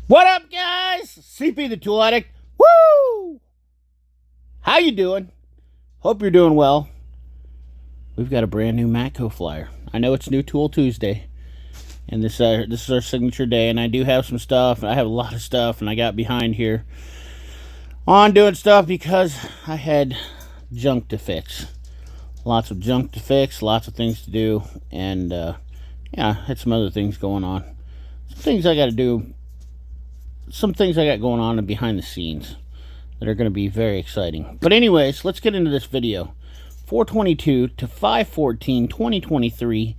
What up, guys? CP the Tool Addict. Woo! How you doing? Hope you're doing well. We've got a brand new MATCO Flyer. I know it's New Tool Tuesday, and this is our signature day, and I do have some stuff. I have a lot of stuff, and I got behind here on doing stuff because I had junk to fix. Lots of junk to fix, lots of things to do, and yeah, had some other things going on. Some things I got to do. Some things I got going on behind the scenes that are going to be very exciting. But anyways, let's get into this video. 422 to 514 2023,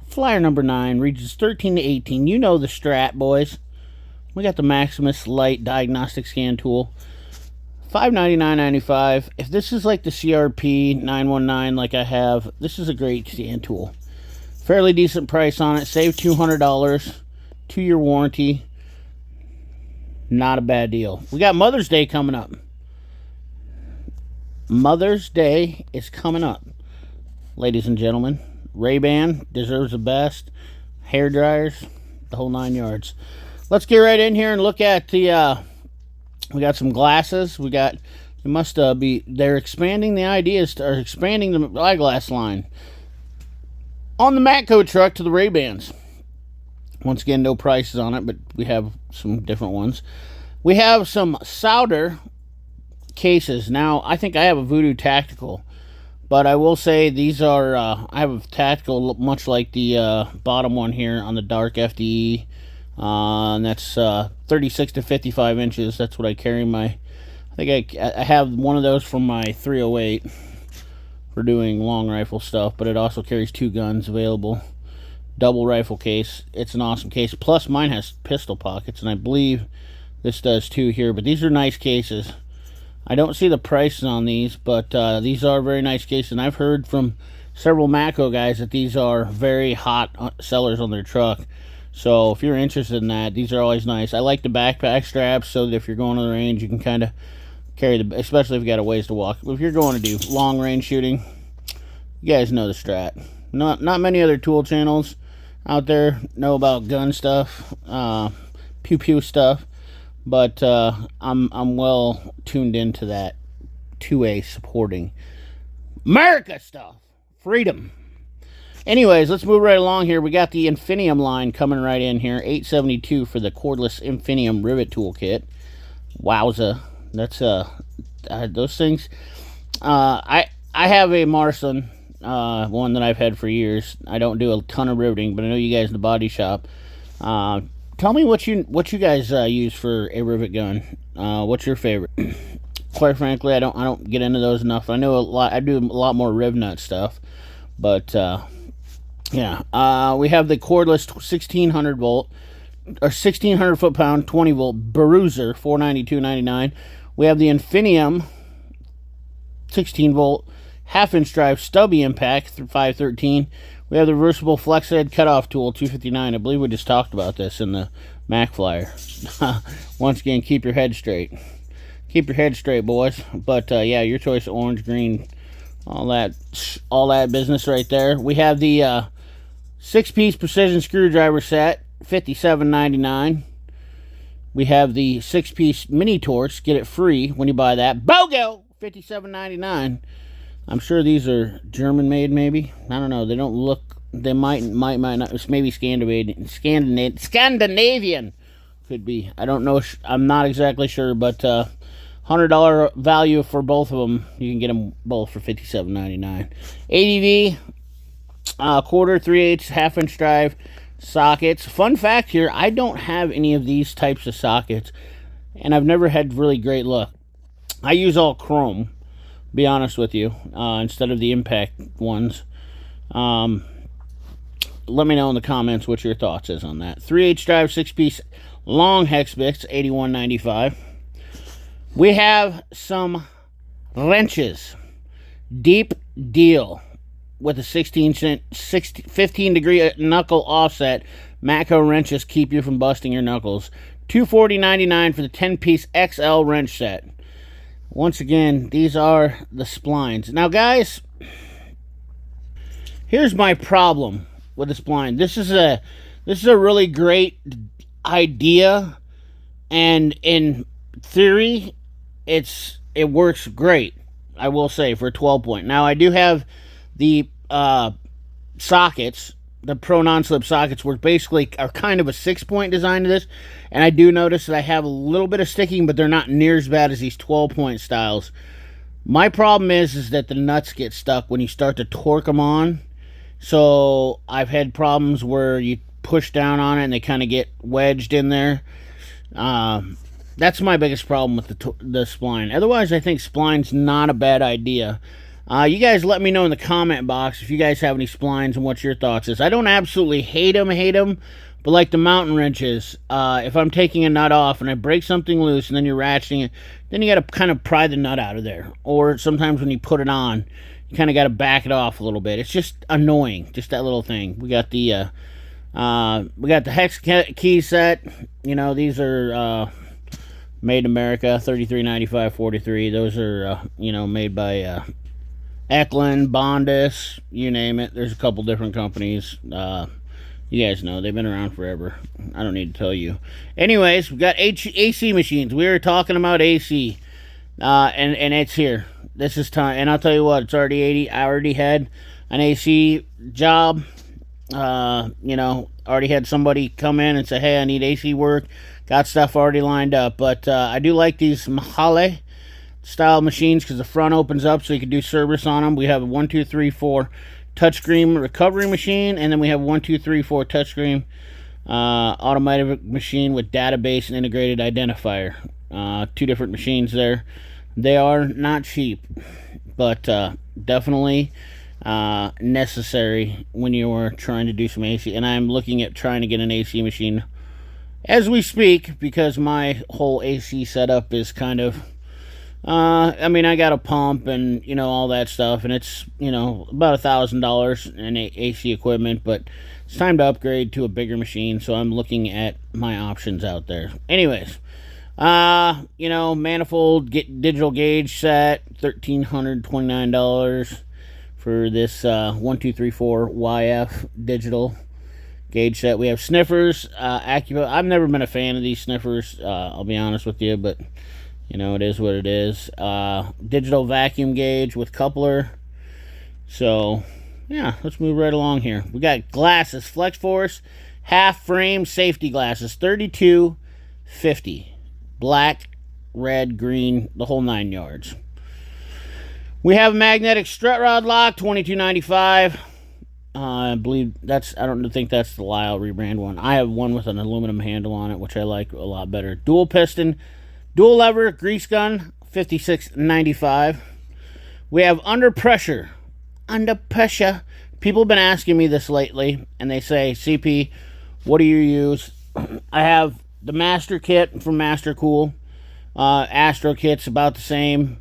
flyer number 9, regions 13 to 18. You know the strat, boys. We got the Maximus Light Diagnostic Scan Tool, $599.95. If this is like the CRP 919 like I have, this is a great scan tool. Fairly decent price on it. Save $200, 2-year warranty. Not a bad deal. We got Mother's Day coming up. Mother's Day is coming up, ladies and gentlemen. Ray-Ban deserves the best. Hair dryers, the whole 9 yards. Let's get right in here and look at the we got some glasses. We got, it must be, they're expanding the ideas, or expanding the eyeglass line on the MATCO truck to the Ray-Bans. Once again, no prices on it, but we have some different ones. We have some solder cases. Now, I think I have a Voodoo Tactical, but I will say these are, I have a Tactical much like the bottom one here on the dark FDE. And that's 36 to 55 inches. That's what I carry my, I think I have one of those from my 308 for doing long rifle stuff, but it also carries 2 guns available. Double rifle case. It's an awesome case. Plus mine has pistol pockets, and I believe this does too here. But these are nice cases. I don't see the prices on these, but these are very nice cases. And I've heard from several MATCO guys that these are very hot sellers on their truck. So if you're interested in that, these are always nice. I like the backpack straps so that if you're going to the range, you can kind of carry the, especially if you got a ways to walk. If you're going to do long range shooting, you guys know the strat. Not many other tool channels out there know about gun stuff, pew pew stuff, but I'm well tuned into that 2A supporting America stuff, freedom. Anyways, let's move right along here. We got the Infinium line coming right in here, $872 for the cordless Infinium rivet toolkit. Wowza, that's those things. I have a Marson. One that I've had for years. I don't do a ton of riveting, but I know you guys in the body shop. Tell me what you guys use for a rivet gun. What's your favorite? Quite frankly, I don't get into those enough. I know a lot. I do a lot more riv nut stuff, but yeah. We have the cordless 1600 volt or 1600 foot-pound 20 volt Bruiser, $492.99. We have the Infinium 16 volt half-inch drive stubby impact, 513. We have the reversible flex head cutoff tool, $259. I believe we just talked about this in the Mac Flyer. Once again, keep your head straight. Keep your head straight, boys. But yeah, your choice of orange, green, all that business right there. We have the 6-piece precision screwdriver set, $57.99. We have the 6-piece mini torch. Get it free when you buy that. BOGO, $57.99. I'm sure these are German made, maybe. I don't know. They don't look, they might not. It's maybe Scandinavian. Could be. I don't know. I'm not exactly sure, but $100 value for both of them. You can get them both for $57.99. ADV, quarter, 3/8, half-inch drive sockets. Fun fact here, I don't have any of these types of sockets, and I've never had really great luck. I use all chrome, be honest with you, instead of the impact ones. Let me know in the comments what your thoughts is on that. 3/8 drive, 6-piece long hex bits, $81.95. We have some wrenches. Deep deal with a 15 degree knuckle offset. MATCO wrenches keep you from busting your knuckles. $240.99 for the 10-piece XL wrench set. Once again, these are the splines. Now, guys, here's my problem with the spline. This is a really great idea And in theory, it works great, I will say, for a 12 point. Now, I do have the sockets, the Pro non-slip sockets, which basically are kind of a 6-point design to this. And I do notice that I have a little bit of sticking, but they're not near as bad as these 12-point styles. My problem is that the nuts get stuck when you start to torque them on. So I've had problems where you push down on it and they kind of get wedged in there. That's my biggest problem with the spline. Otherwise, I think spline's not a bad idea. You guys let me know in the comment box if you guys have any splines and what your thoughts is. I don't absolutely hate them, but like the mountain wrenches, if I'm taking a nut off and I break something loose and then you're ratcheting it, then you got to kind of pry the nut out of there. Or sometimes when you put it on, you kind of got to back it off a little bit. It's just annoying, just that little thing. We got the hex key set. You know, these are made in America, $33.95, $43. Those are made by Eklund, Bondus, you name it. There's a couple different companies. You guys know they've been around forever. I don't need to tell you. Anyways, we got AC machines. We were talking about AC, and it's here. This is time. And I'll tell you what, it's already 80. I already had an AC job. Already had somebody come in and say, hey, I need AC work. Got stuff already lined up. But I do like these MILWAUKEE style machines because the front opens up so you can do service on them. We have a 1, 2, 3, 4 touchscreen recovery machine, and then we have 1, 2, 3, 4 touchscreen automatic machine with database and integrated identifier. 2 different machines there. They are not cheap, but definitely necessary when you are trying to do some AC. And I'm looking at trying to get an AC machine as we speak because my whole AC setup is kind of I got a pump and, all that stuff, and it's, about $1,000 in AC equipment, but it's time to upgrade to a bigger machine, so I'm looking at my options out there. Anyways, manifold digital gauge set, $1,329 for this 1, 2, 3, 4 YF digital gauge set. We have sniffers, Acura. I've never been a fan of these sniffers, I'll be honest with you, but it is what it is. Digital vacuum gauge with coupler. So, yeah, let's move right along here. We got glasses, Flex Force, half frame safety glasses, $32.50. Black, red, green, the whole 9 yards. We have magnetic strut rod lock, $22.95. I believe I don't think that's the Lyle rebrand one. I have one with an aluminum handle on it, which I like a lot better. Dual piston, dual lever grease gun, $56.95. We have under pressure. Under pressure. People have been asking me this lately, and they say, CP, what do you use? I have the Master Kit from Master Cool. Astro Kit's about the same.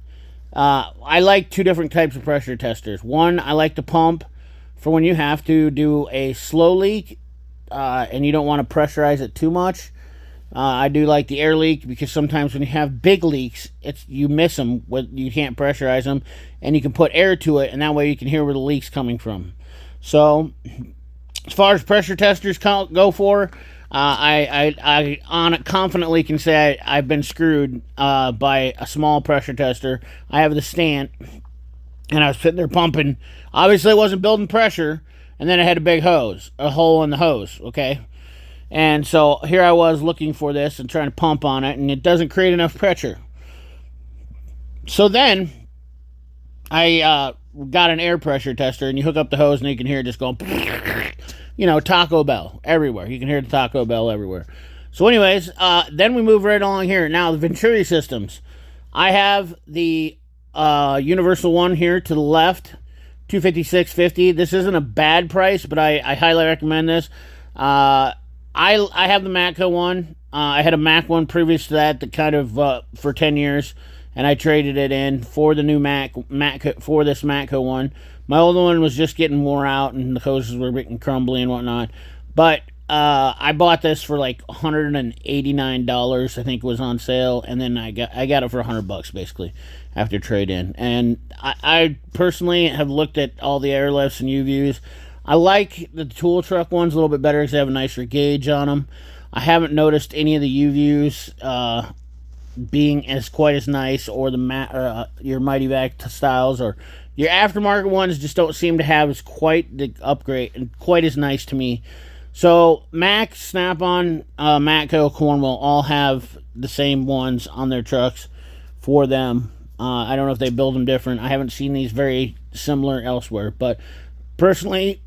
I like 2 different types of pressure testers. One, I like the pump for when you have to do a slow leak, and you don't want to pressurize it too much. I do like the air leak because sometimes when you have big leaks, you miss them. You can't pressurize them, and you can put air to it, and that way you can hear where the leak's coming from. So, as far as pressure testers go for, I confidently can say I've been screwed by a small pressure tester. I have the stand, and I was sitting there pumping. Obviously, I wasn't building pressure, and then I had a hole in the hose, okay? And so here I was looking for this and trying to pump on it, and it doesn't create enough pressure. So then I got an air pressure tester, and you hook up the hose, and you can hear it just going, Taco Bell everywhere. You can hear the Taco Bell everywhere. So anyways, then we move right along here. Now, the Venturi systems. I have the universal one here to the left, $256.50. This isn't a bad price, but I highly recommend this. I have the MATCO one. I had a Mac one previous to that kind of for 10 years, and I traded it in for the new MATCO for this MATCO one. My old one was just getting wore out, and the hoses were getting crumbly and whatnot. But I bought this for like $189. I think it was on sale, and then I got it for $100 basically after trade in. And I personally have looked at all the airlifts and U-Views. I like the tool truck ones a little bit better because they have a nicer gauge on them. I haven't noticed any of the U-Views being as quite as nice, or the your Mighty Vac styles, or your aftermarket ones just don't seem to have as quite the upgrade and quite as nice to me. So Mac, Snap-on, Matco, Cornwell all have the same ones on their trucks for them. I don't know if they build them different. I haven't seen these very similar elsewhere, but personally,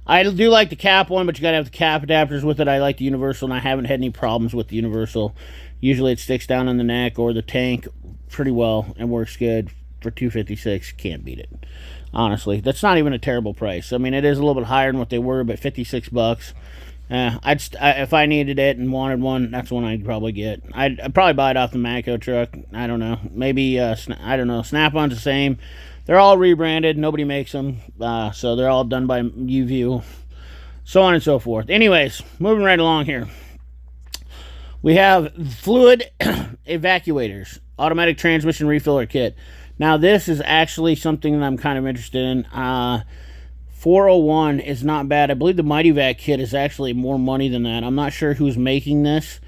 I do like the cap one, but you gotta have the cap adapters with it. I like the universal, and I haven't had any problems with the universal. Usually it sticks down in the neck or the tank pretty well and works good. For $256, can't beat it. Honestly, that's not even a terrible price. I mean, it is a little bit higher than what they were, but $56. If I needed it and wanted one, that's one I'd probably get. I'd probably buy it off the Matco truck. I don't know. Maybe I don't know. Snap-on's the same. They're all rebranded. Nobody makes them, so they're all done by U-View, so on and so forth. Anyways, moving right along here. We have fluid evacuators, automatic transmission refiller kit. Now, this is actually something that I'm kind of interested in. 401 is not bad. I believe the Mighty Vac kit is actually more money than that. I'm not sure who's making this.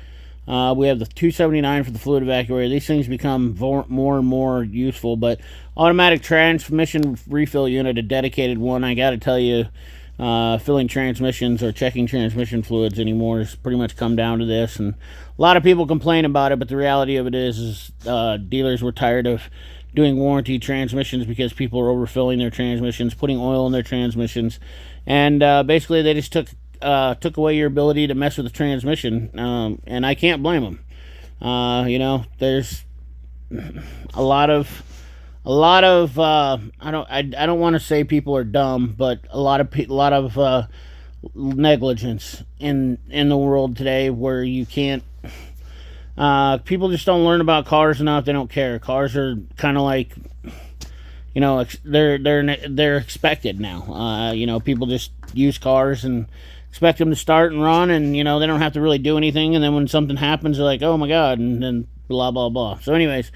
We have the 279 for the fluid evacuator. These things become more and more useful, but automatic transmission refill unit, a dedicated one. I got to tell you, filling transmissions or checking transmission fluids anymore has pretty much come down to this, and a lot of people complain about it, but the reality of it is dealers were tired of doing warranty transmissions because people are overfilling their transmissions, putting oil in their transmissions, and basically they just took away your ability to mess with the transmission, and I can't blame them. You know, there's a lot of I don't want to say people are dumb, but a lot of negligence in the world today, where you can't. People just don't learn about cars enough. They don't care. Cars are kind of like, you know, they're expected now. You know, people just use cars and expect them to start and run, and you know, they don't have to really do anything. And then when something happens, they're like, oh my god, and then blah blah blah. So, anyways,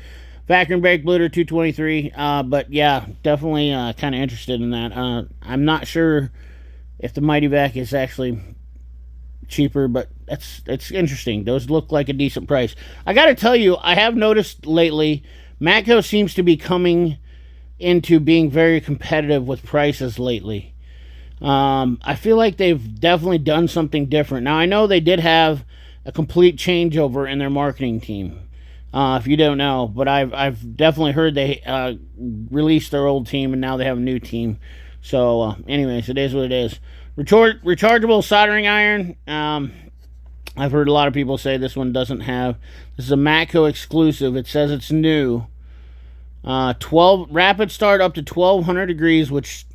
vacuum brake Bluter 223. But yeah, definitely kind of interested in that. I'm not sure if the Mighty Vac is actually cheaper, but it's interesting. Those look like a decent price. I gotta tell you, I have noticed lately Matco seems to be coming into being very competitive with prices lately. I feel like they've definitely done something different. Now, I know they did have a complete changeover in their marketing team, if you don't know, but I've definitely heard they released their old team and now they have a new team. So anyways, it is what it is. Rechargeable soldering iron. I've heard a lot of people say this one doesn't have. This is a Matco exclusive. It says it's new. 12 rapid start up to 1200 degrees, which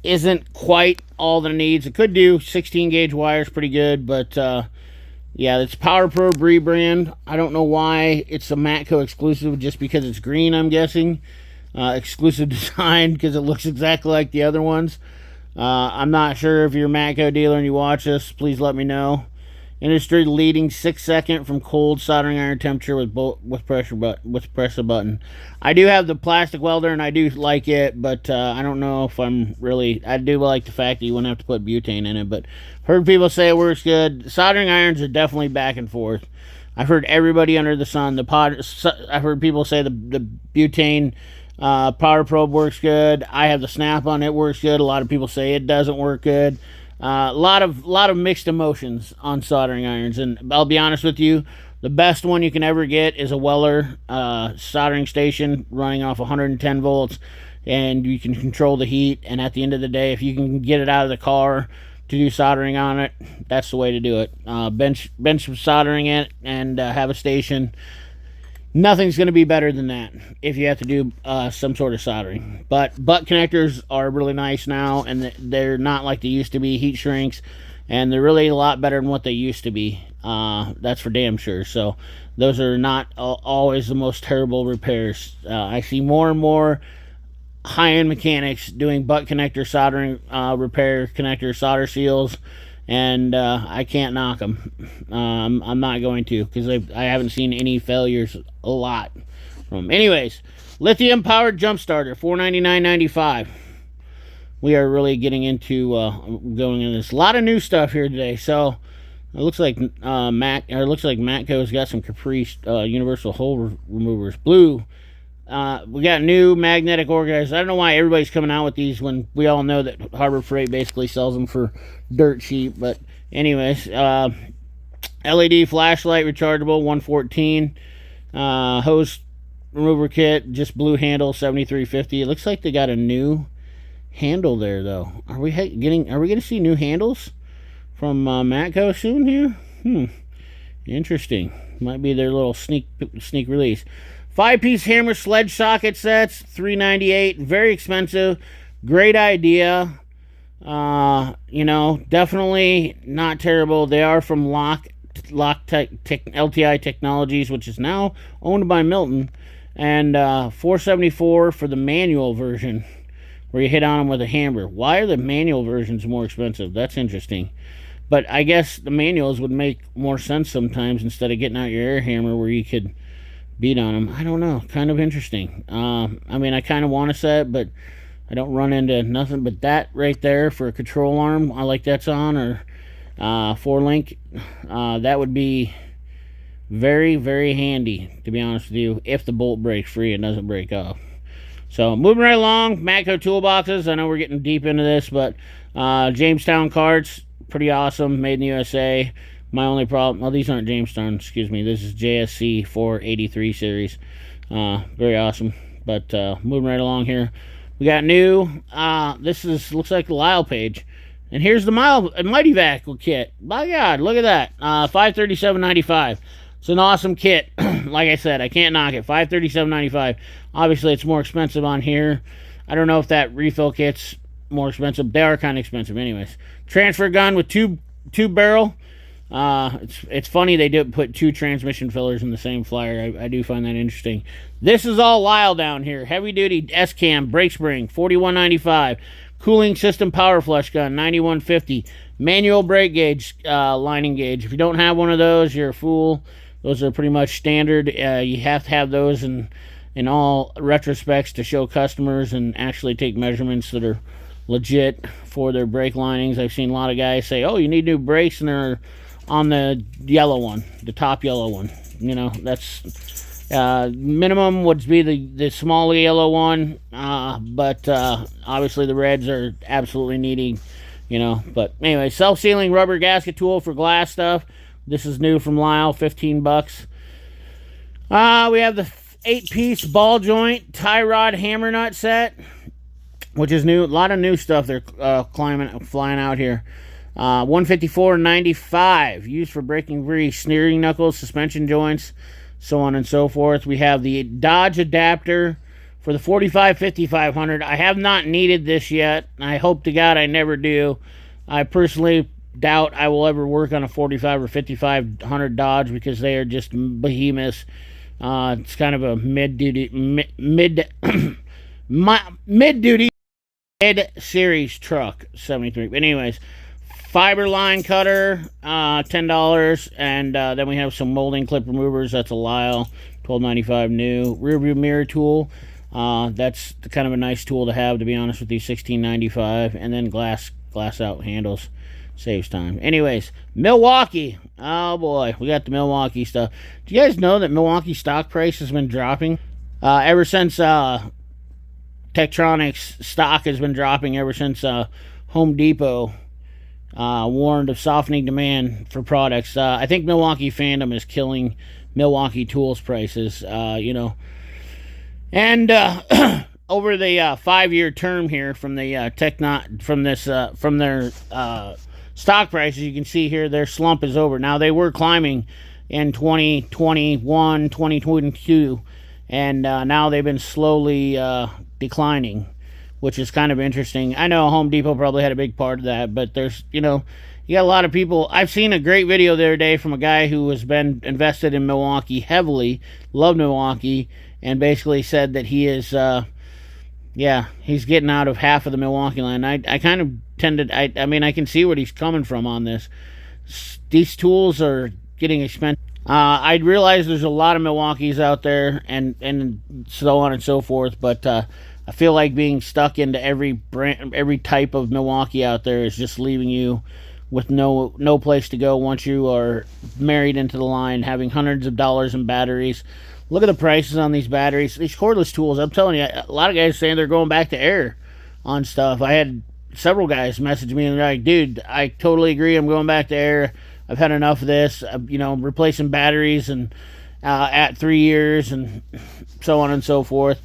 isn't quite all that it needs. It could do 16 gauge wires pretty good, but yeah, it's Power Probe rebrand. I don't know why it's a Matco exclusive, just because it's green, I'm guessing. Exclusive design because it looks exactly like the other ones. I'm not sure if you're a Matco dealer and you watch this, please let me know. Industry leading 6-second from cold soldering iron temperature with press a button. I do have the plastic welder and I do like it, but I don't know if I'm really. I do like the fact that you wouldn't have to put butane in it, but heard people say it works good. Soldering irons are definitely back and forth. I've heard everybody under the sun. I've heard people say the butane Power Probe works good. I have the Snap-on, it works good. A lot of people say it doesn't work good. A lot of mixed emotions on soldering irons, and I'll be honest with you, the best one you can ever get is a Weller soldering station running off 110 volts, and you can control the heat. And at the end of the day, if you can get it out of the car to do soldering on it, that's the way to do it. Bench soldering it and have a station. Nothing's going to be better than that if you have to do some sort of soldering. But butt connectors are really nice now, and they're not like they used to be. Heat shrinks, and they're really a lot better than what they used to be. That's for damn sure. So those are not always the most terrible repairs. I see more and more high-end mechanics doing butt connector soldering repair, connector solder seals, and I can't knock them. I'm not going to, because I haven't seen any failures a lot from them. Anyways, lithium powered jump starter, $499.95. We are really getting into going into this. A lot of new stuff here today. So It looks like Matco's got some Caprice universal hole removers. Blue. We got new magnetic organizers. I don't know why everybody's coming out with these when we all know that Harbor Freight basically sells them for dirt cheap. But anyways, LED flashlight rechargeable, 114. Hose remover kit, just blue handle, 73.50. It looks like they got a new handle there though. Are we going to see new handles from Matco soon here? Interesting. Might be their little sneak release. 5-piece hammer sledge socket sets, $398. Very expensive. Great idea. You know, definitely not terrible. They are from LTI Technologies, which is now owned by Milton, and $474 for the manual version, where you hit on them with a hammer. Why are the manual versions more expensive? That's interesting. But I guess the manuals would make more sense sometimes instead of getting out your air hammer where you could beat on them. I don't know. Kind of interesting. I mean, I kind of want to set it, but I don't run into nothing but that right there for a control arm. I like that's on, or 4-link. That would be very, very handy, to be honest with you, if the bolt breaks free and doesn't break off. So moving right along, Matco toolboxes. I know we're getting deep into this, but Jamestown carts, pretty awesome, made in the USA. My only problem, well, these aren't Jamestown, excuse me. This is JSC 483 series. Very awesome. But moving right along here, we got new. Looks like the Lyle page. And here's the Mighty Vac kit. My God, look at that. $537.95. It's an awesome kit. Like I said, I can't knock it. $537.95. Obviously, it's more expensive on here. I don't know if that refill kit's more expensive. They are kind of expensive anyways. Transfer gun with two barrel. It's funny they did put 2 transmission fillers in the same flyer. I do find that interesting. This is all Lyle down here. Heavy duty S-cam brake spring, $41.95. Cooling system power flush gun, $91.50. Manual brake gauge, lining gauge. If you don't have one of those, you're a fool. Those are pretty much standard. You have to have those in all retrospects to show customers and actually take measurements that are legit for their brake linings. I've seen a lot of guys say, oh, you need new brakes, and they're on the yellow one, the top yellow one. You know, that's minimum would be the small yellow one, but obviously the reds are absolutely needing, you know. But anyway, self-sealing rubber gasket tool for glass stuff. This is new from Lyle, $15. We have the 8-piece ball joint tie rod hammer nut set, which is new. A lot of new stuff they're flying out here. $154.95, used for breaking free steering knuckles, suspension joints, so on and so forth. We have the Dodge adapter for the 45-5500. I have not needed this yet. I hope to God I never do. I personally doubt I will ever work on a 45 or 5500 Dodge because they are just behemoths. It's kind of a mid-duty mid-series truck, 73. But anyways, fiber line cutter, $10, and then we have some molding clip removers. That's a Lyle, $12.95 new. Rear view mirror tool. That's kind of a nice tool to have, to be honest with you, $16.95. And then glass out handles. Saves time. Anyways, Milwaukee. Oh boy, we got the Milwaukee stuff. Do you guys know that Milwaukee stock price has been dropping? Ever since Tektronix stock has been dropping ever since Home Depot warned of softening demand for products. I think Milwaukee fandom is killing Milwaukee tools prices, you know. And over the 5-year term here from the from their stock prices, you can see here their slump is over. Now, they were climbing in 2021, 2022, and now they've been slowly declining, which is kind of interesting. I know Home Depot probably had a big part of that, but there's, you know, you got a lot of people. I've seen a great video the other day from a guy who has been invested in Milwaukee heavily, loved Milwaukee, and basically said that he is, he's getting out of half of the Milwaukee line. I kind of tended, I mean, I can see where he's coming from on this. These tools are getting expensive. I realize there's a lot of Milwaukees out there and so on and so forth, but I feel like being stuck into every brand, every type of Milwaukee out there is just leaving you with no place to go once you are married into the line, having hundreds of dollars in batteries. Look at the prices on these batteries. These cordless tools, I'm telling you, a lot of guys saying they're going back to air on stuff. I had several guys message me and they're like, dude, I totally agree. I'm going back to air. I've had enough of this. Replacing batteries and at 3 years and so on and so forth.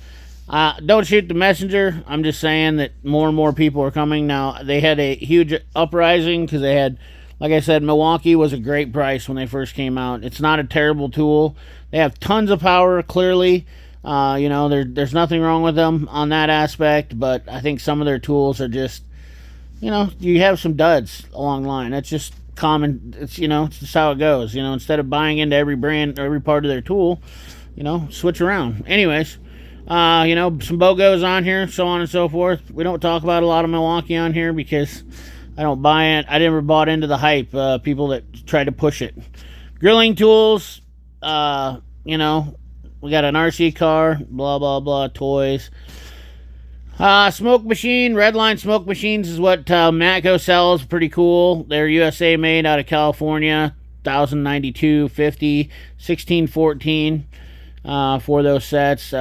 Don't shoot the messenger. I'm just saying that more and more people are coming. Now, they had a huge uprising because they had, like I said, Milwaukee was a great price when they first came out. It's not a terrible tool. They have tons of power, clearly. There's nothing wrong with them on that aspect, but I think some of their tools are just, you have some duds along the line. That's just common. It's just how it goes. Instead of buying into every brand or every part of their tool, switch around. Anyways, some BOGOs on here, so on and so forth. We don't talk about a lot of Milwaukee on here because I don't buy it. I never bought into the hype. People that try to push it. Grilling tools, we got an RC car, blah, blah, blah, toys. Smoke machine, Redline smoke machines is what Matco sells. Pretty cool. They're USA made out of California. 1092, 50, 1614 for those sets.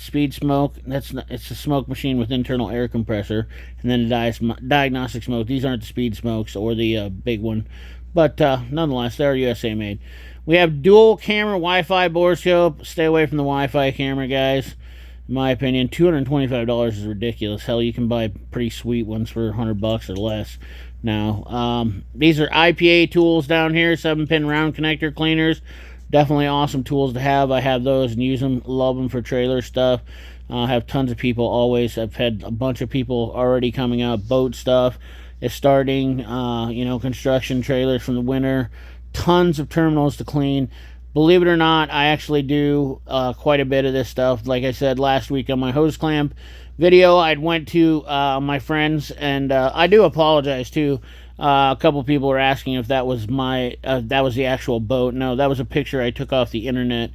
Speed smoke, it's a smoke machine with internal air compressor. And then the diagnostic smoke. These aren't the speed smokes or the big one. But nonetheless, they're USA made. We have dual camera Wi-Fi borescope. Stay away from the Wi-Fi camera, guys. In my opinion, $225 is ridiculous. Hell, you can buy pretty sweet ones for $100 or less now. These are IPA tools down here, 7-pin round connector cleaners. Definitely awesome tools to have. I have those and use them. Love them for trailer stuff. I have tons of people always. I've had a bunch of people already coming out. Boat stuff is starting. Construction trailers from the winter. Tons of terminals to clean. Believe it or not, I actually do quite a bit of this stuff. Like I said last week on my hose clamp video, I went to my friends, and I do apologize too. A couple people were asking if that was that was the actual boat. No, that was a picture I took off the internet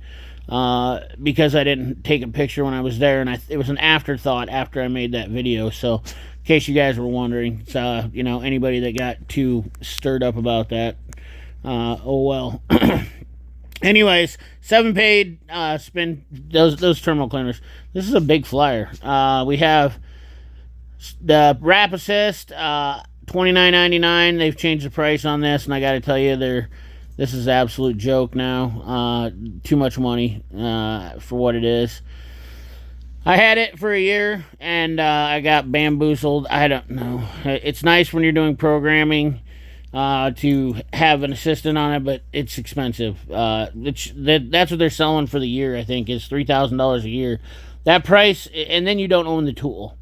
because I didn't take a picture when I was there, and it was an afterthought after I made that video. So, in case you guys were wondering, anybody that got too stirred up about that, oh well. Anyways, 7-paid spin those terminal cleaners. This is a big flyer. We have the Wrap Assist, $29.99. They've changed the price on this, and I got to tell you, this is an absolute joke now. Too much money for what it is. I had it for a year, and I got bamboozled. I don't know. It's nice when you're doing programming to have an assistant on it, but it's expensive. That's what they're selling for the year, I think, is $3,000 a year. That price, and then you don't own the tool.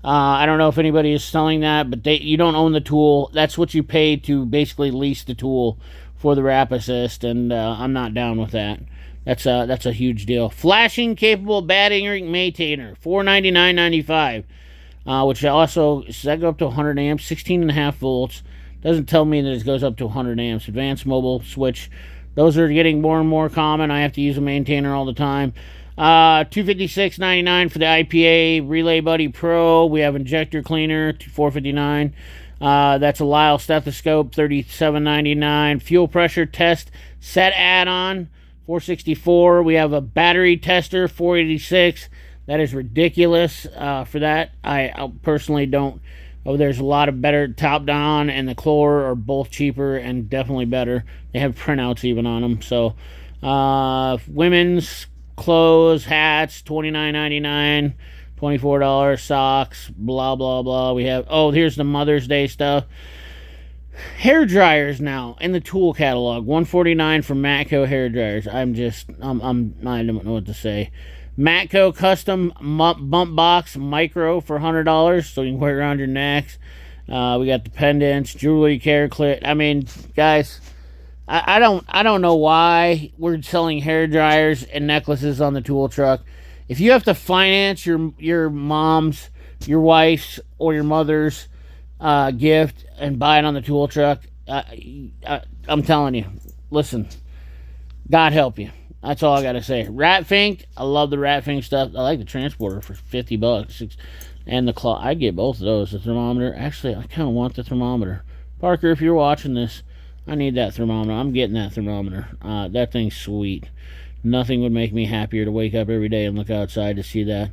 I don't know if anybody is selling that, but you don't own the tool. That's what you pay to basically lease the tool for the Wrap Assist, and I'm not down with that. That's a huge deal. Flashing capable battery maintainer, $499.95, which also, does that go up to 100 amps? 16.5 volts. Doesn't tell me that it goes up to 100 amps. Advanced mobile switch. Those are getting more and more common. I have to use a maintainer all the time. $256.99 for the IPA Relay Buddy Pro. We have injector cleaner, $459. That's a Lyle stethoscope, $37.99. Fuel pressure test set add-on, $464. We have a battery tester, $486. That is ridiculous for that. I personally don't. Oh, there's a lot of better. Top Down and the Chlor are both cheaper and definitely better. They have printouts even on them. So, women's clothes, hats, $29.99, $24. Socks, blah, blah, blah. We have, here's the Mother's Day stuff. Hair dryers now in the tool catalog, $149 for Matco hair dryers. I don't know what to say. Matco custom bump box micro for $100, so you can wear it around your necks. We got the pendants, jewelry care clip. I mean, guys, I don't know why we're selling hair dryers and necklaces on the tool truck. If you have to finance your mom's, your wife's, or your mother's gift and buy it on the tool truck, I'm telling you, listen, God help you. That's all I gotta say. Rat Fink, I love the Rat Fink stuff. I like the transporter for $50, and the claw. I'd get both of those. The thermometer. Actually, I kind of want the thermometer. Parker, if you're watching this, I need that thermometer. I'm getting that thermometer. That thing's sweet. Nothing would make me happier to wake up every day and look outside to see that.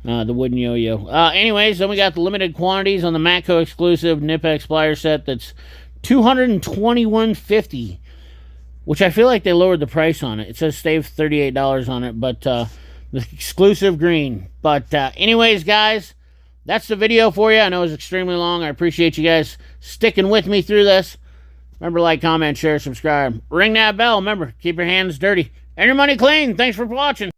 The wooden yo-yo. Anyways, then we got the limited quantities on the MATCO exclusive Knipex flyer set that's $221.50, which I feel like they lowered the price on it. It says save $38 on it, but the exclusive green. But anyways, guys, that's the video for you. I know it was extremely long. I appreciate you guys sticking with me through this. Remember, like, comment, share, subscribe. Ring that bell. Remember, keep your hands dirty and your money clean. Thanks for watching.